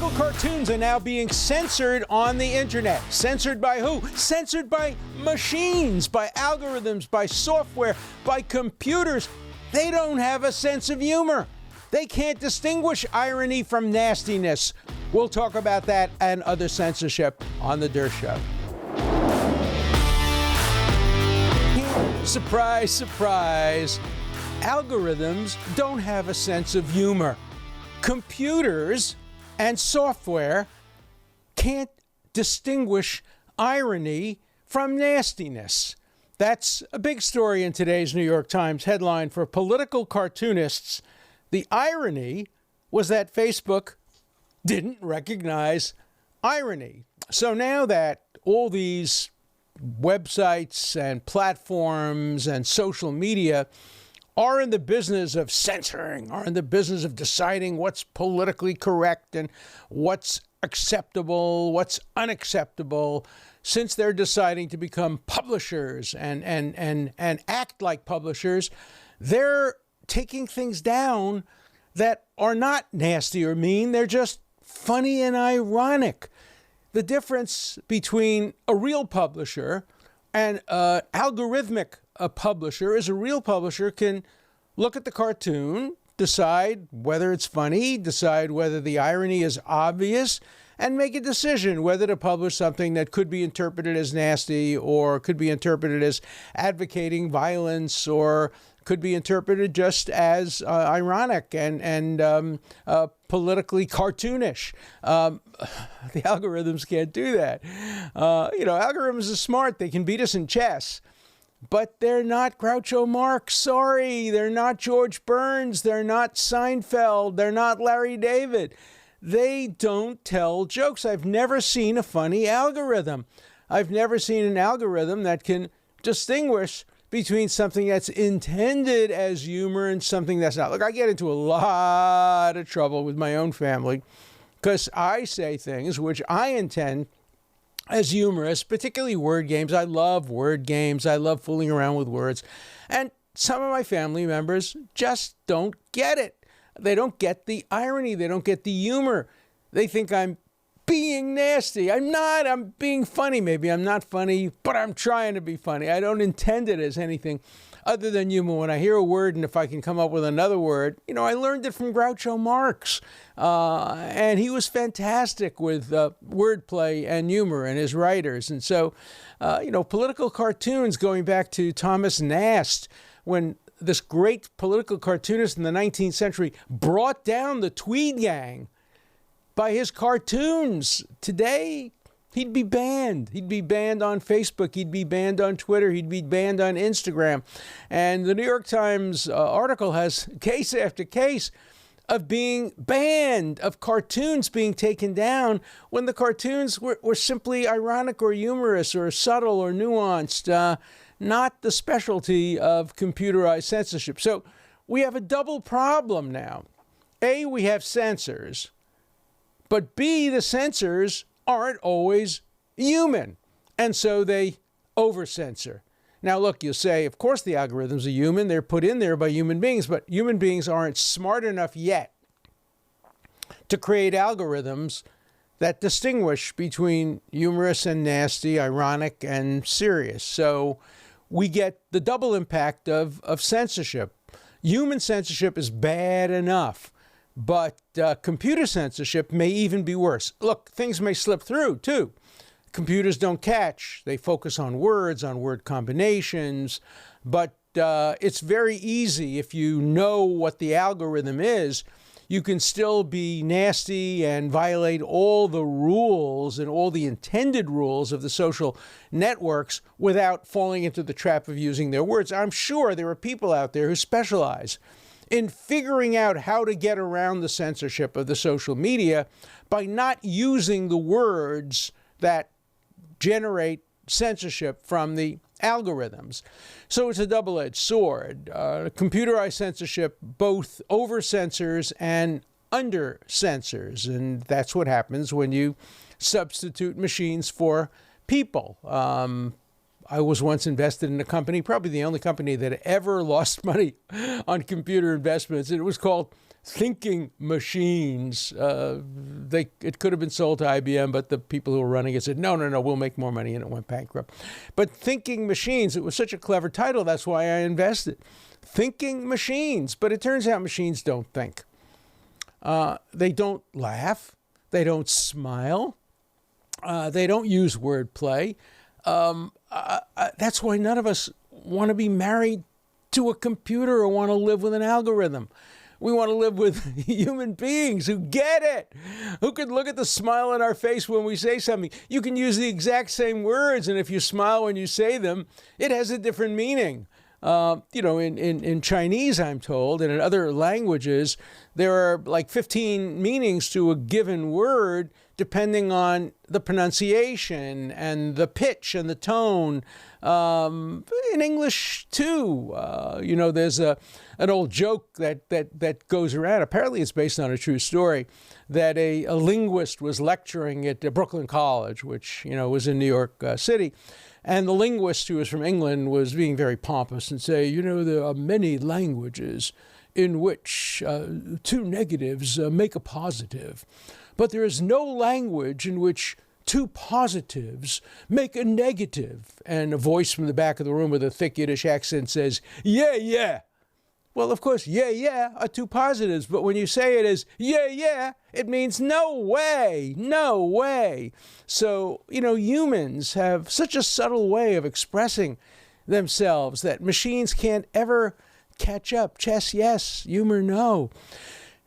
Political cartoons are now being censored on the internet. Censored by who? Censored by machines, by algorithms, by software, by computers. They don't have a sense of humor. They can't distinguish irony from nastiness. We'll talk about that and other censorship on the Dershow. Surprise, surprise. Algorithms don't have a sense of humor. Computers and software can't distinguish irony from nastiness. That's a big story in today's New York Times headline for political cartoonists. The irony was that Facebook didn't recognize irony. So now that all these websites and platforms and social media are in the business of censoring, are in the business of deciding what's politically correct and what's acceptable, what's unacceptable, since they're deciding to become publishers and act like publishers, they're taking things down that are not nasty or mean. They're just funny and ironic. The difference between a real publisher and an algorithmic publisher is a real publisher can look at the cartoon, decide whether it's funny, decide whether the irony is obvious, and make a decision whether to publish something that could be interpreted as nasty or could be interpreted as advocating violence or could be interpreted just as ironic and politically cartoonish. The algorithms can't do that. Algorithms are smart. They can beat us in chess. But they're not Groucho Marx. Sorry, they're not George Burns. They're not Seinfeld. They're not Larry David. They don't tell jokes. I've never seen a funny algorithm. I've never seen an algorithm that can distinguish between something that's intended as humor and something that's not. Look, I get into a lot of trouble with my own family because I say things which I intend as humorous, particularly word games. I love word games. I love fooling around with words. And some of my family members just don't get it. They don't get the irony. They don't get the humor. They think I'm being nasty. I'm not. I'm being funny. Maybe I'm not funny, but I'm trying to be funny. I don't intend it as anything other than humor. When I hear a word and if I can come up with another word, I learned it from Groucho Marx. And he was fantastic with wordplay and humor and his writers. And so, political cartoons going back to Thomas Nast, when this great political cartoonist in the 19th century brought down the Tweed Gang by his cartoons. Today, he'd be banned. He'd be banned on Facebook. He'd be banned on Twitter. He'd be banned on Instagram. And the New York Times article has case after case of being banned, of cartoons being taken down when the cartoons were simply ironic or humorous or subtle or nuanced, not the specialty of computerized censorship. So we have a double problem now. A, we have censors, but B, the censors aren't always human, and so they over-censor. Now, look, you'll say, of course the algorithms are human. They're put in there by human beings, but human beings aren't smart enough yet to create algorithms that distinguish between humorous and nasty, ironic and serious. So we get the double impact of censorship. Human censorship is bad enough, but computer censorship may even be worse. Look, things may slip through, too. Computers don't catch. They focus on words, on word combinations. But it's very easy, if you know what the algorithm is, you can still be nasty and violate all the rules and all the intended rules of the social networks without falling into the trap of using their words. I'm sure there are people out there who specialize in figuring out how to get around the censorship of the social media by not using the words that generate censorship from the algorithms. So it's a double-edged sword. Computerized censorship both over-censors and under-censors, and that's what happens when you substitute machines for people. I was once invested in a company, probably the only company that ever lost money on computer investments, and it was called thinking machines. It could have been sold to IBM, but the people who were running it said, no, we'll make more money, and it went bankrupt. But thinking machines, it was such a clever title. That's why I invested. Thinking machines. But it turns out machines don't think. They don't laugh. They don't smile. They don't use wordplay. That's why none of us want to be married to a computer or want to live with an algorithm. We want to live with human beings who get it, who could look at the smile on our face when we say something. You can use the exact same words, and if you smile when you say them, it has a different meaning. In Chinese, I'm told, and in other languages, there are like 15 meanings to a given word, depending on the pronunciation and the pitch and the tone. In English, too, there's an old joke that goes around. Apparently, it's based on a true story, that a linguist was lecturing at Brooklyn College, which, was in New York City. And the linguist, who was from England, was being very pompous and say, there are many languages in which two negatives make a positive. But there is no language in which two positives make a negative. And a voice from the back of the room with a thick Yiddish accent says, yeah. Well, of course, yeah are two positives. But when you say it as yeah, it means no way. So, humans have such a subtle way of expressing themselves that machines can't ever catch up. Chess, yes. Humor, no.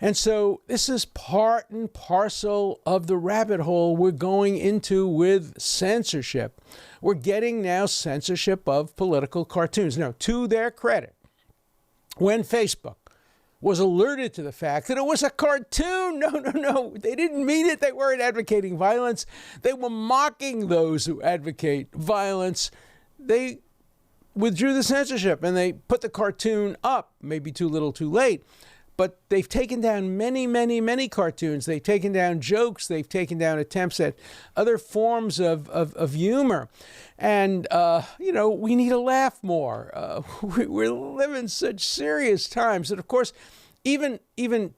And so this is part and parcel of the rabbit hole we're going into with censorship. We're getting now censorship of political cartoons. Now, to their credit, when Facebook was alerted to the fact that it was a cartoon, no, they didn't mean it. They weren't advocating violence. They were mocking those who advocate violence. They withdrew the censorship and they put the cartoon up, maybe too little, too late. But they've taken down many cartoons. They've taken down jokes. They've taken down attempts at other forms of humor. And, we need to laugh more. We're living such serious times that, of course, even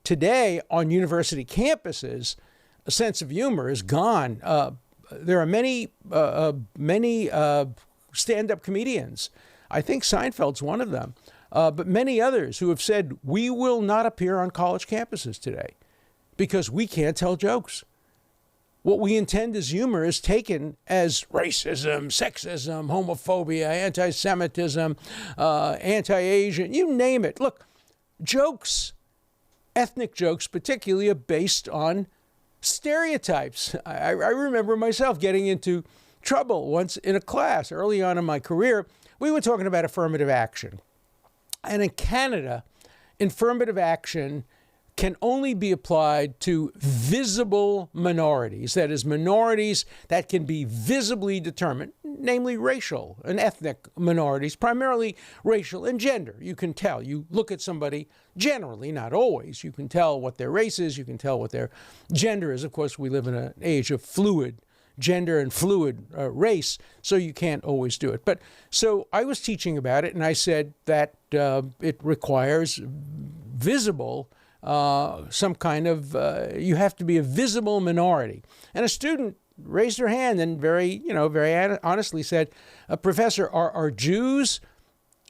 today on university campuses, a sense of humor is gone. There are many stand-up comedians. I think Seinfeld's one of them. But many others who have said, we will not appear on college campuses today because we can't tell jokes. What we intend as humor is taken as racism, sexism, homophobia, anti-Semitism, anti-Asian, you name it. Look, jokes, ethnic jokes particularly, are based on stereotypes. I remember myself getting into trouble once in a class early on in my career. We were talking about affirmative action. And in Canada, affirmative action can only be applied to visible minorities. That is, minorities that can be visibly determined, namely racial and ethnic minorities, primarily racial and gender. You can tell. You look at somebody, generally, not always, you can tell what their race is, you can tell what their gender is. Of course, we live in an age of fluid gender and fluid race, so you can't always do it. But so I was teaching about it, and I said that it requires visible, some kind of, you have to be a visible minority. And a student raised her hand and very honestly said, Professor, are Jews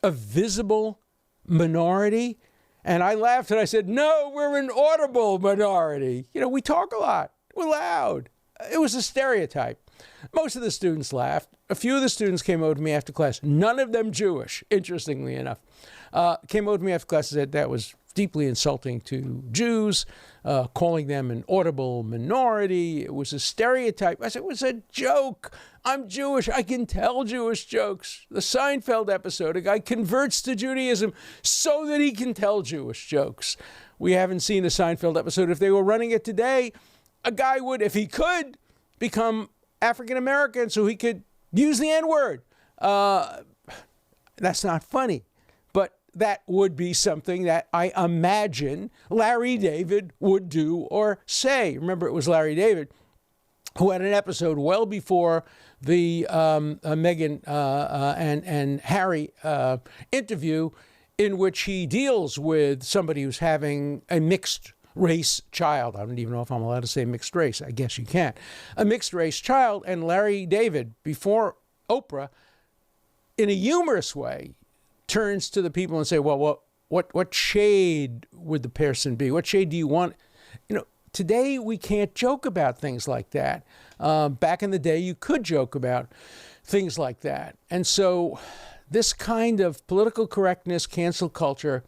a visible minority? And I laughed and I said, no, we're an audible minority. We talk a lot. We're loud. It was a stereotype. Most of the students laughed. A few of the students came over to me after class, none of them Jewish, interestingly enough, came over to me after class and said that was deeply insulting to Jews, calling them an audible minority. It was a stereotype. I said, it was a joke. I'm Jewish. I can tell Jewish jokes. The Seinfeld episode, a guy converts to Judaism so that he can tell Jewish jokes. We haven't seen a Seinfeld episode. If they were running it today, a guy would, if he could, become African-American so he could use the N-word. That's not funny, but that would be something that I imagine Larry David would do or say. Remember, it was Larry David who had an episode well before the Meghan and Harry interview in which he deals with somebody who's having a mixed race child. I don't even know if I'm allowed to say mixed race. I guess you can't. A mixed race child. And Larry David, before Oprah, in a humorous way, turns to the people and say, well, what shade would the person be? What shade do you want? You know, today we can't joke about things like that. Back in the day, you could joke about things like that. And so this kind of political correctness, cancel culture,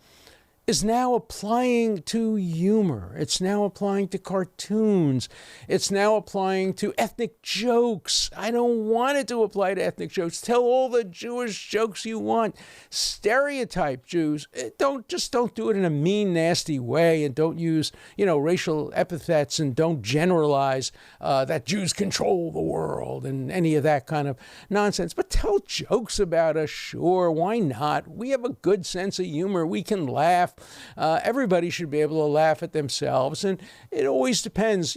is now applying to humor. It's now applying to cartoons. It's now applying to ethnic jokes. I don't want it to apply to ethnic jokes. Tell all the Jewish jokes you want. Stereotype Jews. Don't do it in a mean, nasty way, and don't use, racial epithets, and don't generalize that Jews control the world and any of that kind of nonsense. But tell jokes about us, sure. Why not? We have a good sense of humor. We can laugh. Everybody should be able to laugh at themselves. And it always depends.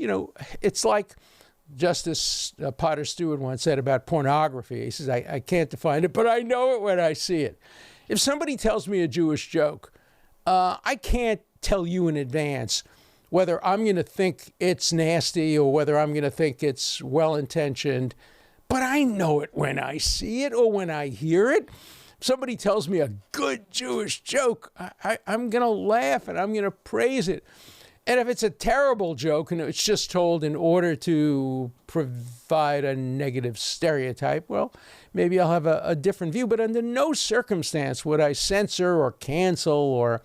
It's like Justice Potter Stewart once said about pornography. He says, I can't define it, but I know it when I see it. If somebody tells me a Jewish joke, I can't tell you in advance whether I'm going to think it's nasty or whether I'm going to think it's well-intentioned. But I know it when I see it or when I hear it. Somebody tells me a good Jewish joke, I'm going to laugh and I'm going to praise it. And if it's a terrible joke and it's just told in order to provide a negative stereotype, well, maybe I'll have a different view. But under no circumstance would I censor or cancel or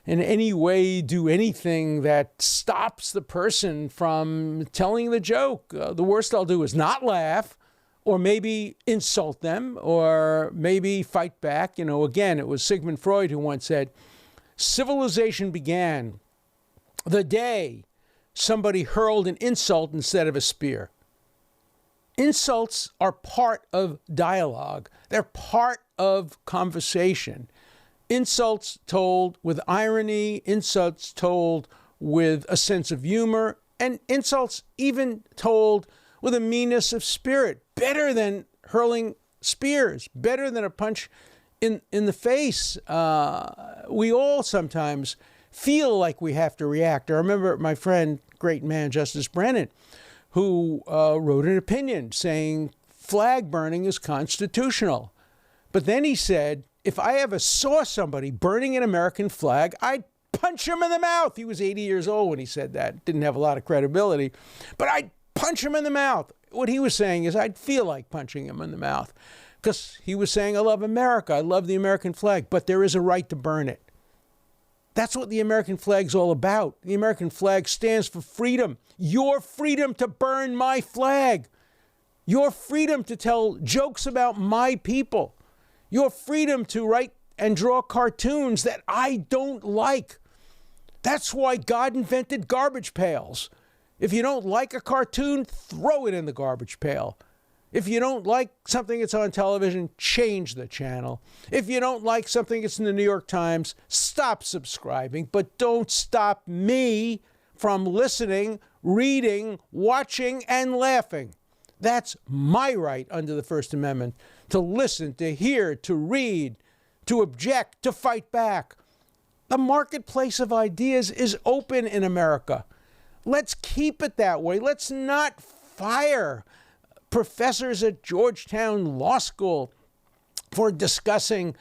in any way do anything that stops the person from telling the joke. The worst I'll do is not laugh, or maybe insult them, or maybe fight back. Again, it was Sigmund Freud who once said, civilization began the day somebody hurled an insult instead of a spear. Insults are part of dialogue. They're part of conversation. Insults told with irony, insults told with a sense of humor, and insults even told with a meanness of spirit. Better than hurling spears, better than a punch in the face. We all sometimes feel like we have to react. I remember my friend, great man, Justice Brennan, who wrote an opinion saying flag burning is constitutional. But then he said, if I ever saw somebody burning an American flag, I'd punch him in the mouth. He was 80 years old when he said that. Didn't have a lot of credibility, but I'd punch him in the mouth. What he was saying is I'd feel like punching him in the mouth because he was saying, I love America. I love the American flag, but there is a right to burn it. That's what the American flag's all about. The American flag stands for freedom. Your freedom to burn my flag. Your freedom to tell jokes about my people. Your freedom to write and draw cartoons that I don't like. That's why God invented garbage pails. If you don't like a cartoon, throw it in the garbage pail. If you don't like something that's on television, change the channel. If you don't like something that's in the New York Times, stop subscribing. But don't stop me from listening, reading, watching, and laughing. That's my right under the First Amendment, to listen, to hear, to read, to object, to fight back. The marketplace of ideas is open in America. Let's keep it that way. Let's not fire professors at Georgetown Law School for discussing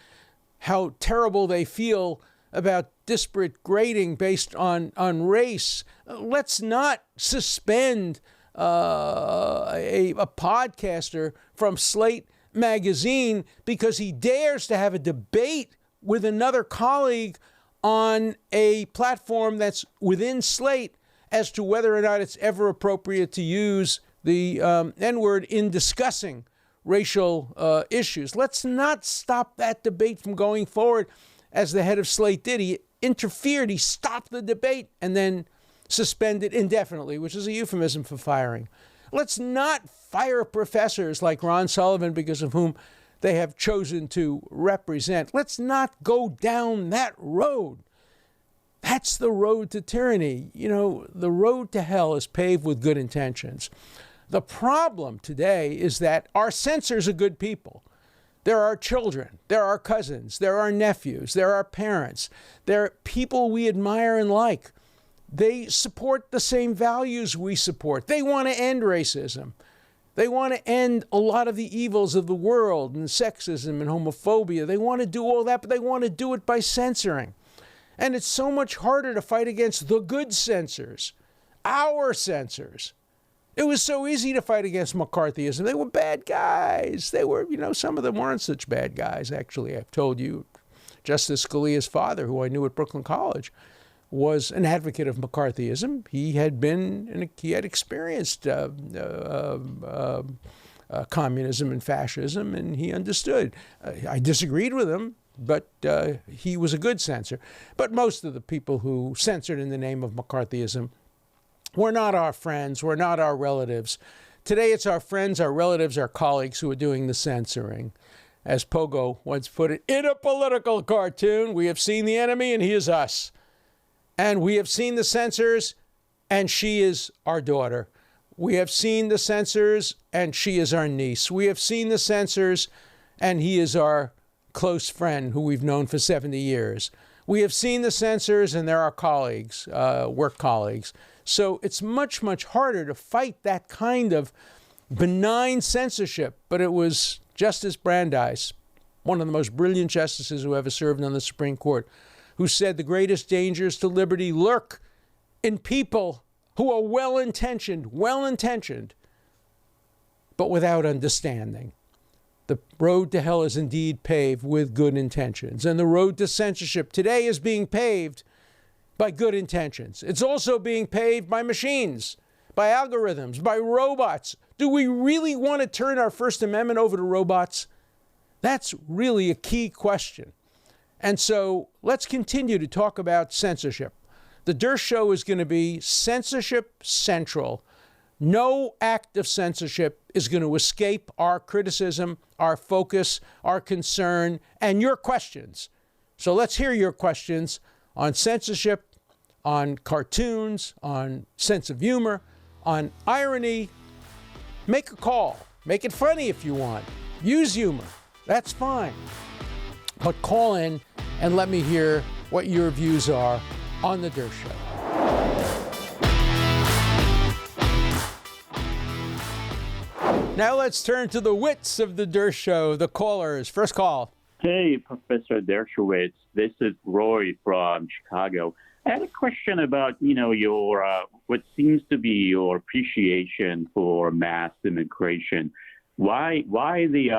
how terrible they feel about disparate grading based on race. Let's not suspend a podcaster from Slate magazine because he dares to have a debate with another colleague on a platform that's within Slate as to whether or not it's ever appropriate to use the N-word in discussing racial issues. Let's not stop that debate from going forward as the head of Slate did. He interfered, he stopped the debate, and then suspended indefinitely, which is a euphemism for firing. Let's not fire professors like Ron Sullivan because of whom they have chosen to represent. Let's not go down that road. That's the road to tyranny. The road to hell is paved with good intentions. The problem today is that our censors are good people. There are children, there are cousins, there are nephews, there are parents, there are people we admire and like. They support the same values we support. They want to end racism. They want to end a lot of the evils of the world and sexism and homophobia. They want to do all that, but they want to do it by censoring. And it's so much harder to fight against the good censors, our censors. It was so easy to fight against McCarthyism. They were bad guys. They were, some of them weren't such bad guys, actually. I've told you, Justice Scalia's father, who I knew at Brooklyn College, was an advocate of McCarthyism. He had experienced communism and fascism, and he understood. I disagreed with him, but he was a good censor. But most of the people who censored in the name of McCarthyism were not our friends, were not our relatives. Today it's our friends, our relatives, our colleagues who are doing the censoring. As Pogo once put it, in a political cartoon, we have seen the enemy and he is us. And we have seen the censors, and she is our daughter. We have seen the censors, and she is our niece. We have seen the censors, and he is our close friend who we've known for 70 years. We have seen the censors, and they're our colleagues, work colleagues. So it's much, much harder to fight that kind of benign censorship. But it was Justice Brandeis, one of the most brilliant justices who ever served on the Supreme Court, who said the greatest dangers to liberty lurk in people who are well-intentioned, but without understanding. The road to hell is indeed paved with good intentions, and the road to censorship today is being paved by good intentions. It's also being paved by machines, by algorithms, by robots. Do we really want to turn our First Amendment over to robots? That's really a key question. And so let's continue to talk about censorship. The Dershow is going to be censorship central. No act of censorship is going to escape our criticism, our focus, our concern, and your questions. So let's hear your questions on censorship, on cartoons, on sense of humor, on irony. Make a call. Make it funny if you want. Use humor. That's fine. But call in and let me hear what your views are on the Dershow. Now let's turn to the wits of the Dershow, the callers. First call. Hey, Professor Dershowitz. This is Roy from Chicago. I had a question about, your what seems to be your appreciation for mass immigration. Why the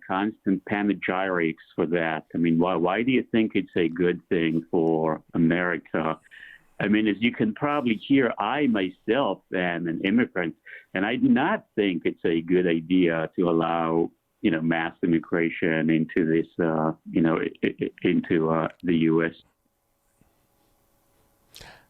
constant panegyrics for that? I mean, why do you think it's a good thing for America? I mean, as you can probably hear, I myself am an immigrant, and I do not think it's a good idea to allow mass immigration into this into the U.S.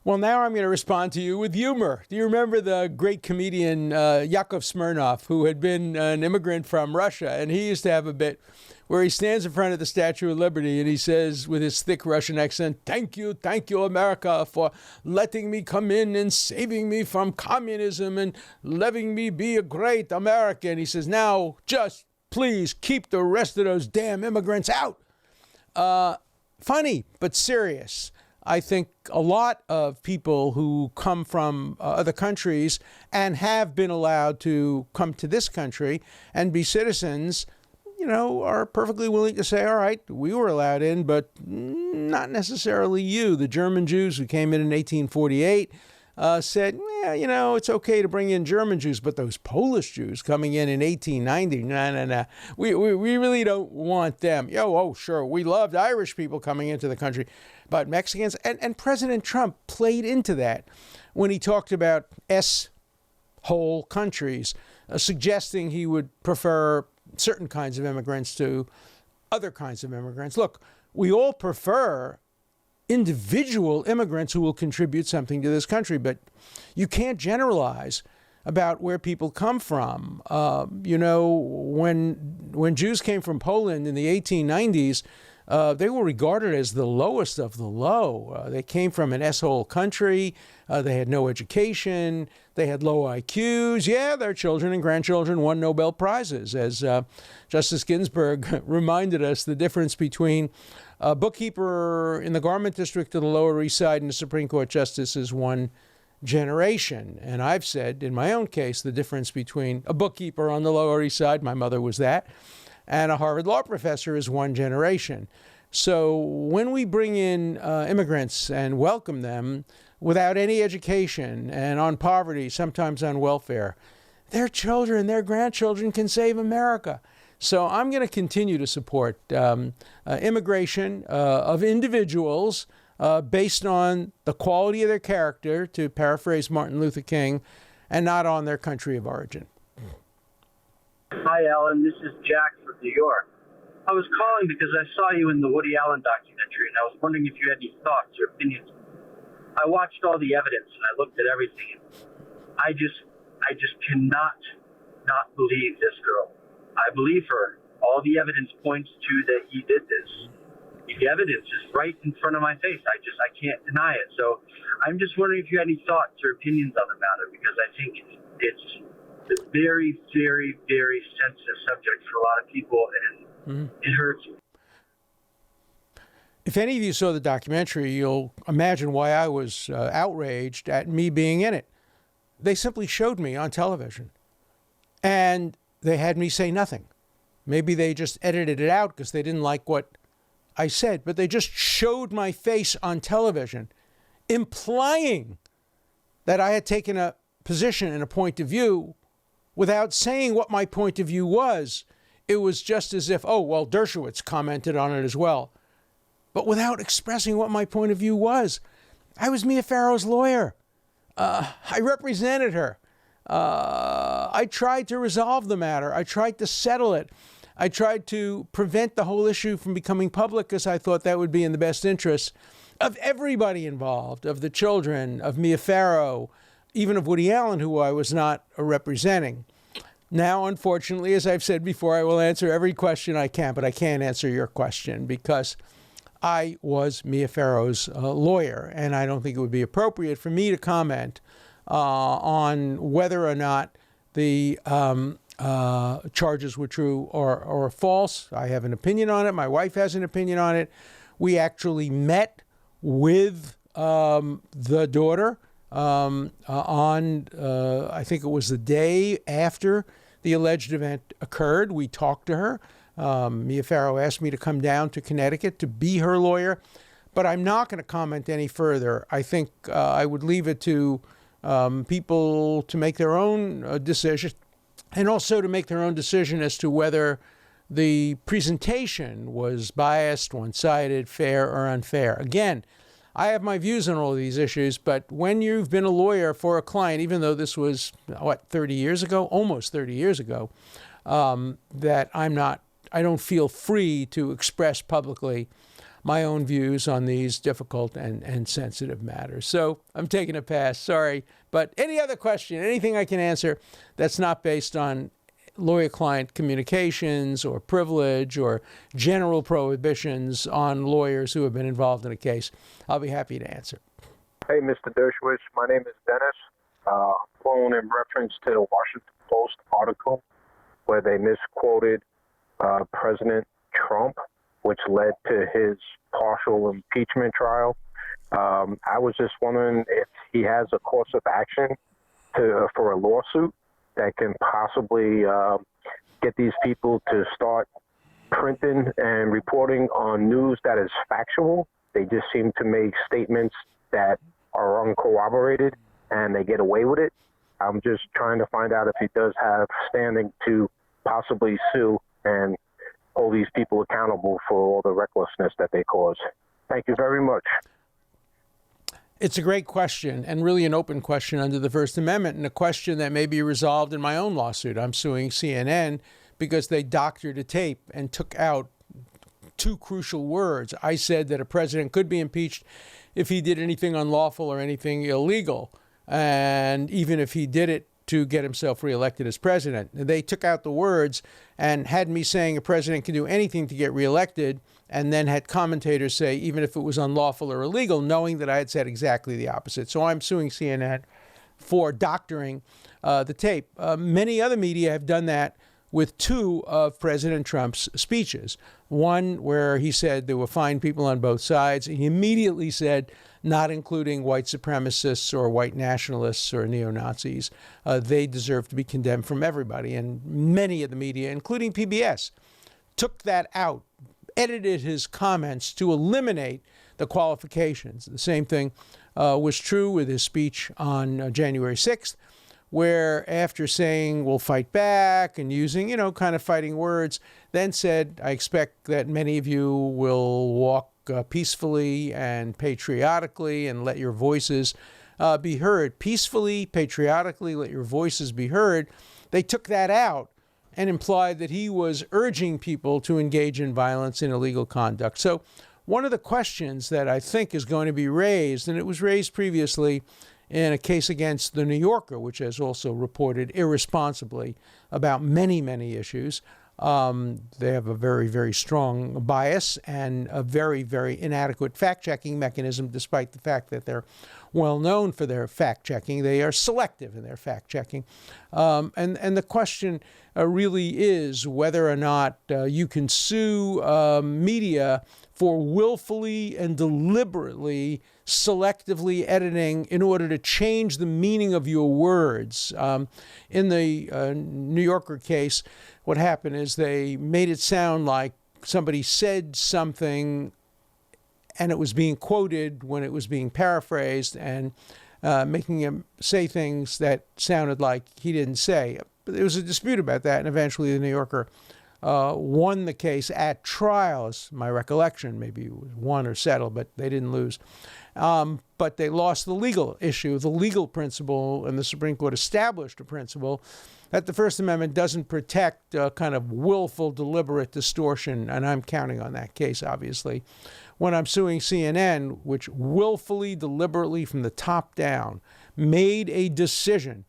Well, now I'm going to respond to you with humor. Do you remember the great comedian Yakov Smirnoff, who had been an immigrant from Russia? And he used to have a bit where he stands in front of the Statue of Liberty and he says with his thick Russian accent, thank you, America, for letting me come in and saving me from communism and letting me be a great American. He says, now just please keep the rest of those damn immigrants out. Funny, but serious. I think a lot of people who come from other countries and have been allowed to come to this country and be citizens, are perfectly willing to say, all right, we were allowed in, but not necessarily you. The German Jews who came in 1848 said, yeah, it's okay to bring in German Jews, but those Polish Jews coming in 1890, no. We really don't want them. Sure, we loved Irish people coming into the country, but Mexicans, and President Trump played into that when he talked about S-hole countries, suggesting he would prefer certain kinds of immigrants to other kinds of immigrants. Look, we all prefer individual immigrants who will contribute something to this country, but you can't generalize about where people come from. When Jews came from Poland in the 1890s, they were regarded as the lowest of the low. They came from an S-hole country. They had no education. They had low IQs. Yeah, their children and grandchildren won Nobel Prizes. As Justice Ginsburg reminded us, the difference between a bookkeeper in the garment district of the Lower East Side and a Supreme Court justice is one generation. And I've said, in my own case, the difference between a bookkeeper on the Lower East Side, my mother was that, and a Harvard law professor is one generation. So when we bring in immigrants and welcome them without any education and on poverty, sometimes on welfare, their children, their grandchildren can save America. So I'm going to continue to support immigration of individuals based on the quality of their character, to paraphrase Martin Luther King, and not on their country of origin. Hi, Alan. This is Jack from New York. I was calling because I saw you in the Woody Allen documentary, and I was wondering if you had any thoughts or opinions. I watched all the evidence, and I looked at everything. I just cannot not believe this girl. I believe her. All the evidence points to that he did this. The evidence is right in front of my face. I can't deny it. So I'm just wondering if you had any thoughts or opinions on the matter, because I think it's a very, very, very sensitive subject for a lot of people, and it hurts me. If any of you saw the documentary, you'll imagine why I was outraged at me being in it. They simply showed me on television, and they had me say nothing. Maybe they just edited it out because they didn't like what I said, but they just showed my face on television, implying that I had taken a position and a point of view without saying what my point of view was. It was just as if, oh, well, Dershowitz commented on it as well, but without expressing what my point of view was. I was Mia Farrow's lawyer. I represented her. I tried to resolve the matter. I tried to settle it. I tried to prevent the whole issue from becoming public because I thought that would be in the best interest of everybody involved, of the children, of Mia Farrow, even of Woody Allen, who I was not representing. Now, unfortunately, as I've said before, I will answer every question I can, but I can't answer your question because I was Mia Farrow's lawyer, and I don't think it would be appropriate for me to comment on whether or not the charges were true or false. I have an opinion on it. My wife has an opinion on it. We actually met with the daughter on, I think it was the day after the alleged event occurred. We talked to her. Mia Farrow asked me to come down to Connecticut to be her lawyer, but I'm not going to comment any further. I think I would leave it to people to make their own decision, and also to make their own decision as to whether the presentation was biased, one-sided, fair, or unfair. Again, I have my views on all of these issues, but when you've been a lawyer for a client, even though this was, 30 years ago, almost 30 years ago, that I don't feel free to express publicly my own views on these difficult and sensitive matters. So I'm taking a pass, sorry. But any other question, anything I can answer that's not based on lawyer-client communications or privilege or general prohibitions on lawyers who have been involved in a case, I'll be happy to answer. Hey, Mr. Dershowitz, my name is Dennis. I'm calling in reference to the Washington Post article where they misquoted President Trump, which led to his partial impeachment trial. I was just wondering if he has a course of action for a lawsuit that can possibly get these people to start printing and reporting on news that is factual. They just seem to make statements that are uncorroborated, and they get away with it. I'm just trying to find out if he does have standing to possibly sue and hold these people accountable for all the recklessness that they cause. Thank you very much. It's a great question, and really an open question under the First Amendment, and a question that may be resolved in my own lawsuit. I'm suing CNN because they doctored a tape and took out two crucial words. I said that a president could be impeached if he did anything unlawful or anything illegal, and even if he did it to get himself reelected as president. They took out the words and had me saying a president can do anything to get reelected, and then had commentators say, even if it was unlawful or illegal, knowing that I had said exactly the opposite. So I'm suing CNN for doctoring the tape. Many other media have done that with two of President Trump's speeches. One where he said there were fine people on both sides. He immediately said, not including white supremacists or white nationalists or neo-Nazis. They deserve to be condemned from everybody. And many of the media, including PBS, took that out, edited his comments to eliminate the qualifications. The same thing was true with his speech on January 6th, where after saying we'll fight back and using, kind of fighting words, then said, I expect that many of you will walk peacefully and patriotically and let your voices be heard. Peacefully, patriotically, let your voices be heard. They took that out and implied that he was urging people to engage in violence and illegal conduct. So one of the questions that I think is going to be raised, and it was raised previously in a case against The New Yorker, which has also reported irresponsibly about many, many issues. They have a very, very strong bias and a very, very inadequate fact-checking mechanism, despite the fact that they're well known for their fact-checking. They are selective in their fact-checking. And the question really is whether or not you can sue media for willfully and deliberately selectively editing in order to change the meaning of your words. In the New Yorker case, what happened is they made it sound like somebody said something and it was being quoted when it was being paraphrased, and making him say things that sounded like he didn't say. But there was a dispute about that, and eventually the New Yorker won the case at trial, is my recollection. Maybe it was won or settled, but they didn't lose. But they lost the legal issue, the legal principle, and the Supreme Court established a principle that the First Amendment doesn't protect kind of willful, deliberate distortion, and I'm counting on that case, obviously. When I'm suing CNN, which willfully, deliberately, from the top down, made a decision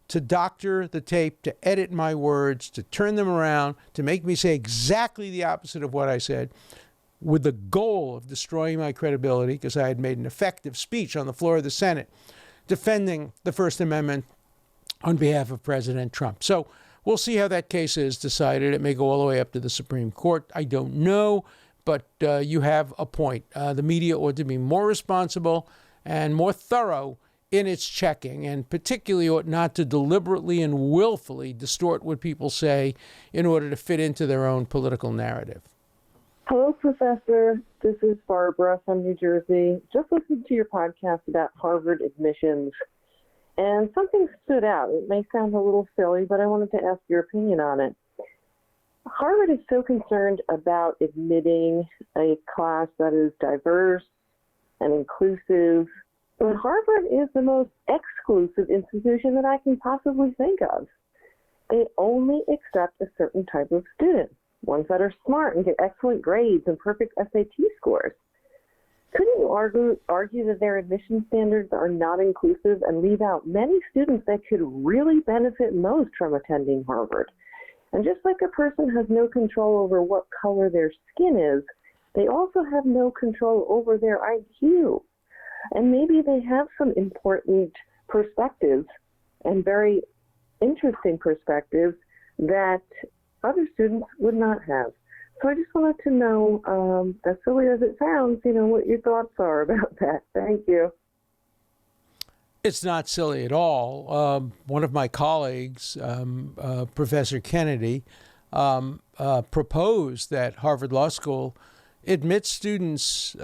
to doctor the tape, to edit my words, to turn them around, to make me say exactly the opposite of what I said, with the goal of destroying my credibility, because I had made an effective speech on the floor of the Senate defending the First Amendment on behalf of President Trump. So we'll see how that case is decided. It may go all the way up to the Supreme Court. I don't know, but you have a point. The media ought to be more responsible and more thorough in its checking, and particularly ought not to deliberately and willfully distort what people say in order to fit into their own political narrative. Hello, Professor. This is Barbara from New Jersey. Just listened to your podcast about Harvard admissions, and something stood out. It may sound a little silly, but I wanted to ask your opinion on it. Harvard is so concerned about admitting a class that is diverse and inclusive, but Harvard is the most exclusive institution that I can possibly think of. They only accept a certain type of student, ones that are smart and get excellent grades and perfect SAT scores. Couldn't you argue that their admission standards are not inclusive and leave out many students that could really benefit most from attending Harvard? And just like a person has no control over what color their skin is, they also have no control over their IQ. And maybe they have some important perspectives and very interesting perspectives that other students would not have. So I just wanted to know, as silly as it sounds, what your thoughts are about that. Thank you. It's not silly at all. One of my colleagues, Professor Kennedy, proposed that Harvard Law School admit students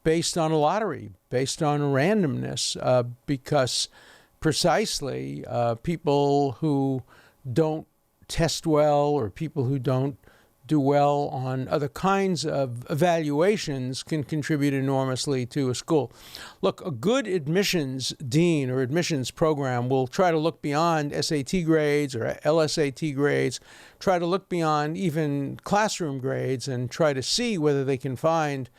based on a lottery, based on randomness, because precisely people who don't test well or people who don't do well on other kinds of evaluations can contribute enormously to a school. Look, a good admissions dean or admissions program will try to look beyond SAT grades or LSAT grades, try to look beyond even classroom grades and try to see whether they can find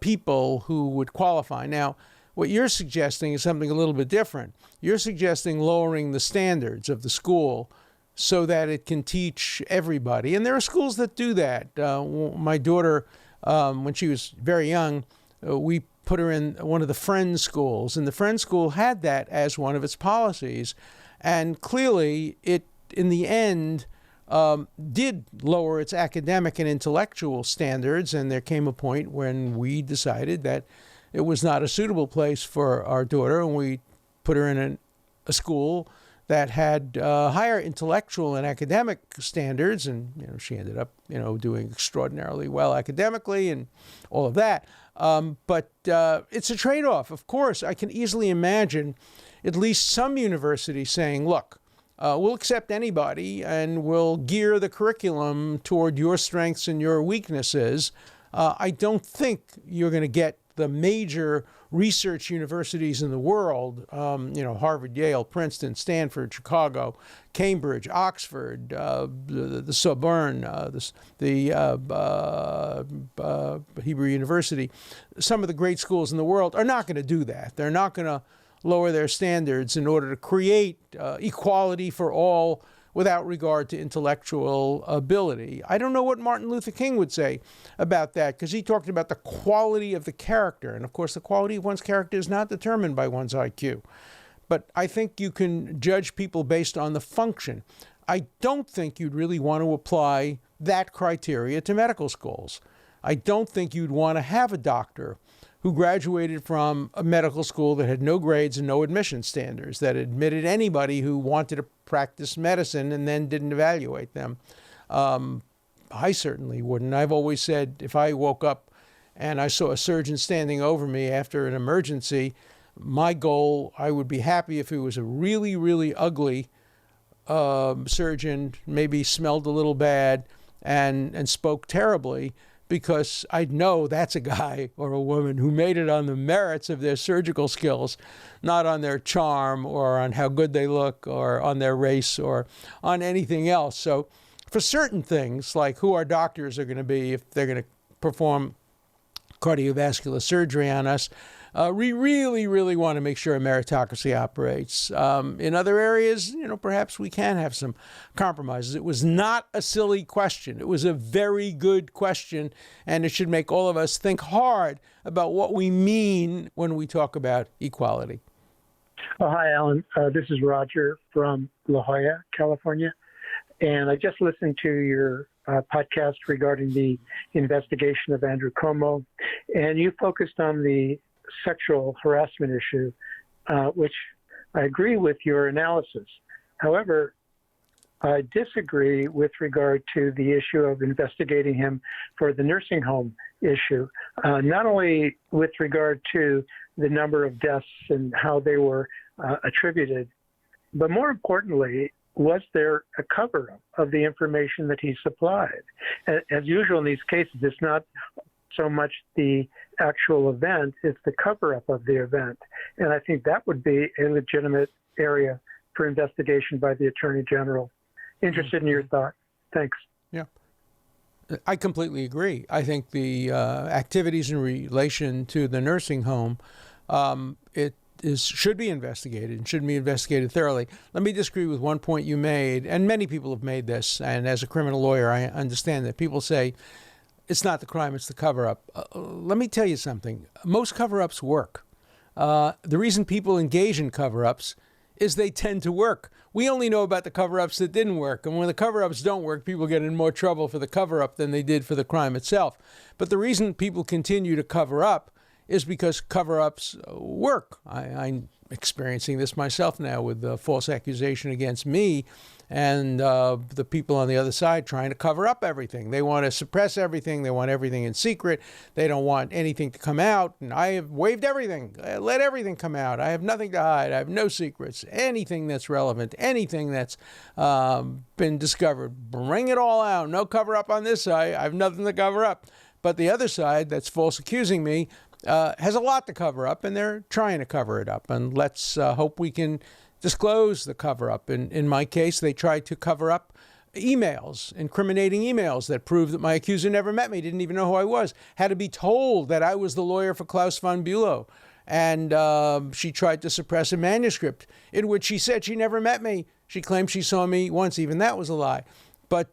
people who would qualify. Now, what you're suggesting is something a little bit different. You're suggesting lowering the standards of the school so that it can teach everybody. And there are schools that do that. My daughter when she was very young, we put her in one of the Friends schools, and the Friends school had that as one of its policies. And clearly, it, in the end, did lower its academic and intellectual standards, and there came a point when we decided that it was not a suitable place for our daughter, and we put her in a school that had higher intellectual and academic standards, and she ended up doing extraordinarily well academically and all of that. But it's a trade-off. Of course, I can easily imagine at least some universities saying, look, we'll accept anybody and we'll gear the curriculum toward your strengths and your weaknesses. I don't think you're going to get the major research universities in the world, Harvard, Yale, Princeton, Stanford, Chicago, Cambridge, Oxford, the Sorbonne, the Hebrew University. Some of the great schools in the world are not going to do that. They're not going to lower their standards in order to create equality for all without regard to intellectual ability. I don't know what Martin Luther King would say about that, because he talked about the quality of the character. And of course, the quality of one's character is not determined by one's IQ. But I think you can judge people based on the function. I don't think you'd really want to apply that criteria to medical schools. I don't think you'd want to have a doctor who graduated from a medical school that had no grades and no admission standards, that admitted anybody who wanted to practice medicine and then didn't evaluate them. I certainly wouldn't. I've always said if I woke up and I saw a surgeon standing over me after an emergency, my goal, I would be happy if he was a really, really ugly surgeon, maybe smelled a little bad and spoke terribly, because I'd know that's a guy or a woman who made it on the merits of their surgical skills, not on their charm or on how good they look or on their race or on anything else. So for certain things, like who our doctors are going to be if they're going to perform cardiovascular surgery on us, we really, really want to make sure a meritocracy operates. In other areas, perhaps we can have some compromises. It was not a silly question. It was a very good question, and it should make all of us think hard about what we mean when we talk about equality. Oh, hi, Alan. This is Roger from La Jolla, California. And I just listened to your podcast regarding the investigation of Andrew Cuomo, and you focused on the sexual harassment issue, which I agree with your analysis. However, I disagree with regard to the issue of investigating him for the nursing home issue, not only with regard to the number of deaths and how they were attributed, but more importantly, was there a cover-up of the information that he supplied? As usual in these cases, it's not so much the actual event, it's the cover-up of the event. And I think that would be a legitimate area for investigation by the Attorney General. Interested in your thought. Thanks. Yeah, I completely agree. I think the activities in relation to the nursing home, should be investigated and should be investigated thoroughly. Let me disagree with one point you made, and many people have made this, and as a criminal lawyer, I understand that. People say, it's not the crime, it's the cover-up. Let me tell you something. Most cover-ups work. The reason people engage in cover-ups is they tend to work. We only know about the cover-ups that didn't work. And when the cover-ups don't work, people get in more trouble for the cover-up than they did for the crime itself. But the reason people continue to cover up is because cover-ups work. I'm experiencing this myself now with the false accusation against me and the people on the other side trying to cover up everything. They want to suppress everything. They want everything in secret. They don't want anything to come out. And I have waived everything. Let everything come out. I have nothing to hide. I have no secrets. Anything that's relevant, anything that's been discovered, bring it all out. No cover up on this side. I have nothing to cover up. But the other side that's false accusing me has a lot to cover up, and they're trying to cover it up. And let's hope we can disclose the cover-up. In my case, they tried to cover up emails, incriminating emails that proved that my accuser never met me, didn't even know who I was, had to be told that I was the lawyer for Klaus von Bülow. And she tried to suppress a manuscript in which she said she never met me. She claimed she saw me once. Even that was a lie. But,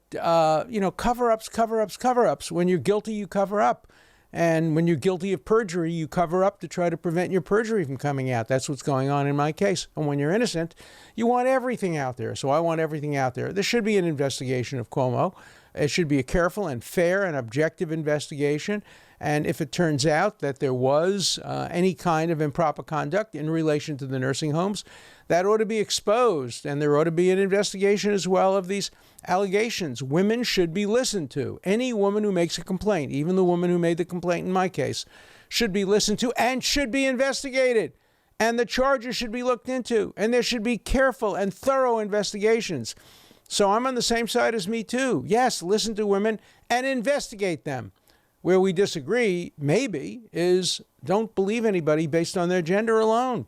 cover-ups, cover-ups, cover-ups. When you're guilty, you cover up. And when you're guilty of perjury, you cover up to try to prevent your perjury from coming out. That's what's going on in my case. And when you're innocent, you want everything out there. So I want everything out there. There should be an investigation of Cuomo. It should be a careful and fair and objective investigation. And if it turns out that there was any kind of improper conduct in relation to the nursing homes, that ought to be exposed. And there ought to be an investigation as well of these allegations. Women should be listened to. Any woman who makes a complaint, even the woman who made the complaint in my case, should be listened to and should be investigated. And the charges should be looked into. And there should be careful and thorough investigations. So I'm on the same side as Me Too. Yes, listen to women and investigate them. Where we disagree, maybe, is don't believe anybody based on their gender alone.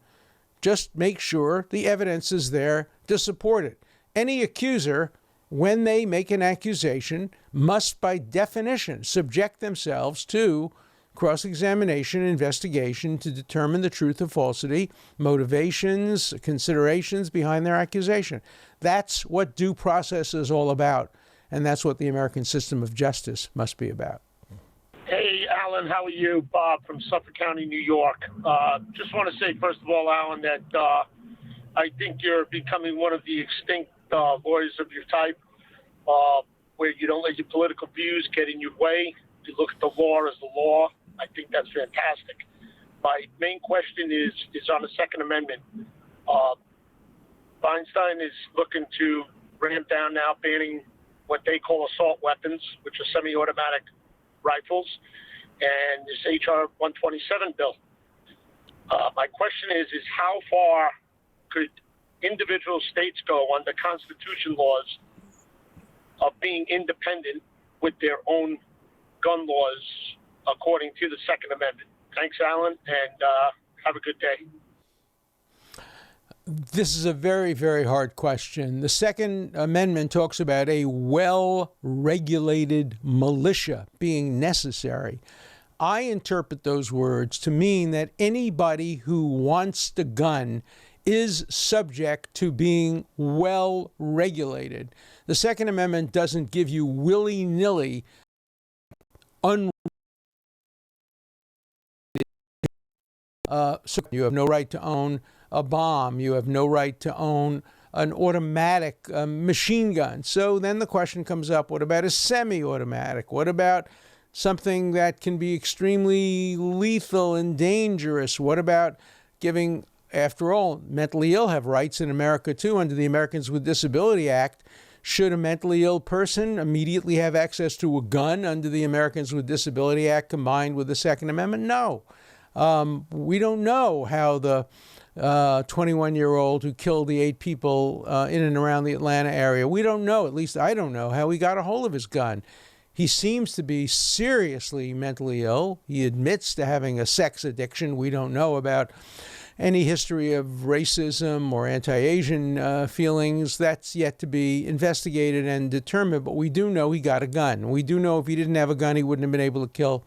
Just make sure the evidence is there to support it. Any accuser, when they make an accusation, must by definition subject themselves to cross-examination, investigation to determine the truth or falsity, motivations, considerations behind their accusation. That's what due process is all about, and that's what the American system of justice must be about. Hey, Alan, how are you? Bob from Suffolk County, New York. Just want to say, first of all, Alan, that I think you're becoming one of the extinct lawyers of your type, where you don't let your political views get in your way. You look at the law as the law. I think that's fantastic. My main question is on the Second Amendment. Feinstein is looking to ramp down now, banning what they call assault weapons, which are semi-automatic rifles, and this H.R. 127 bill. My question is how far could individual states go under Constitution laws of being independent with their own gun laws according to the Second Amendment? Thanks, Alan, and have a good day. This is a very, very hard question. The Second Amendment talks about a well-regulated militia being necessary. I interpret those words to mean that anybody who wants the gun is subject to being well-regulated. The Second Amendment doesn't give you willy-nilly so you have no right to own a bomb. You have no right to own an automatic machine gun. So then the question comes up, what about a semi-automatic? What about something that can be extremely lethal and dangerous? What about giving, after all, mentally ill have rights in America too under the Americans with Disability Act. Should a mentally ill person immediately have access to a gun under the Americans with Disability Act combined with the Second Amendment? No. We don't know how the 21-year-old who killed the 8 people in and around the Atlanta area, we don't know, at least I don't know, how he got a hold of his gun. He seems to be seriously mentally ill. He admits to having a sex addiction. We don't know about any history of racism or anti-Asian feelings. That's yet to be investigated and determined, but we do know he got a gun. We do know if he didn't have a gun, he wouldn't have been able to kill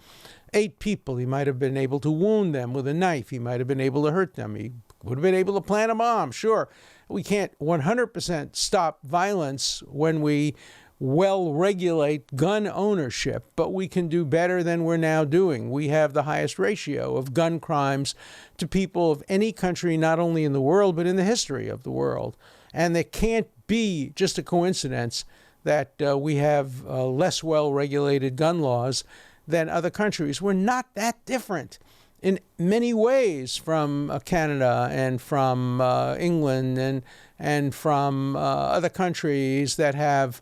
8 people. He might have been able to wound them with a knife. He might have been able to hurt them. He would have been able to plant a bomb. Sure, we can't 100% stop violence when we well-regulate gun ownership, but we can do better than we're now doing. We have the highest ratio of gun crimes to people of any country, not only in the world, but in the history of the world. And it can't be just a coincidence that we have less well-regulated gun laws than other countries. We're not that different in many ways from Canada and from England and from other countries that have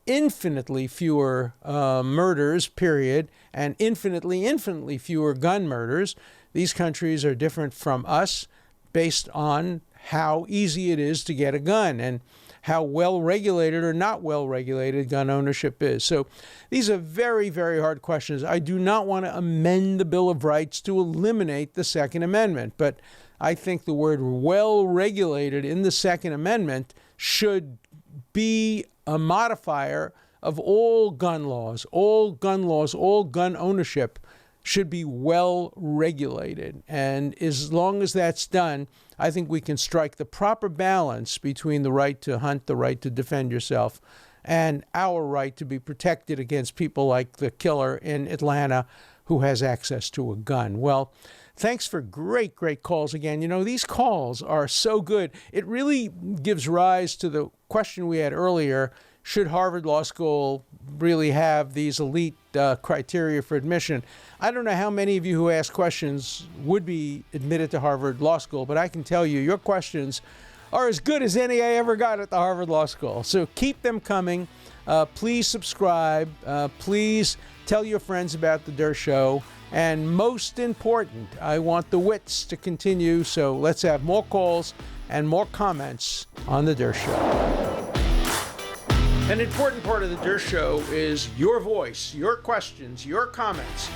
infinitely fewer murders, period, and infinitely fewer gun murders. These countries are different from us based on how easy it is to get a gun and how well-regulated or not well-regulated gun ownership is. So these are very, very hard questions. I do not want to amend the Bill of Rights to eliminate the Second Amendment, but I think the word well-regulated in the Second Amendment should be a modifier of all gun laws, all gun ownership should be well regulated. And as long as that's done, I think we can strike the proper balance between the right to hunt, the right to defend yourself, and our right to be protected against people like the killer in Atlanta who has access to a gun. Well, thanks for great calls again. You know, these calls are so good. It really gives rise to the question we had earlier. Should Harvard Law School really have these elite criteria for admission? I don't know how many of you who ask questions would be admitted to Harvard Law School, but I can tell you your questions are as good as any I ever got at the Harvard Law School. So keep them coming. Please subscribe. Please tell your friends about the Dershow. And most important, I want the wits to continue. So let's have more calls and more comments on the Dershow. An important part of the Dershow is your voice, your questions, your comments.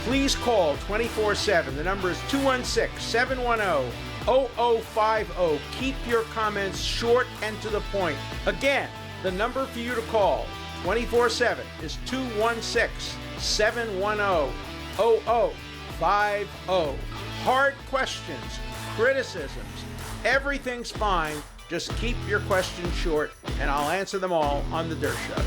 Please call 24/7. The number is 216-710-0050. Keep your comments short and to the point. Again, the number for you to call 24/7 is 216-710-0050. Hard questions, criticisms, everything's fine. Just keep your questions short, and I'll answer them all on the Dershow.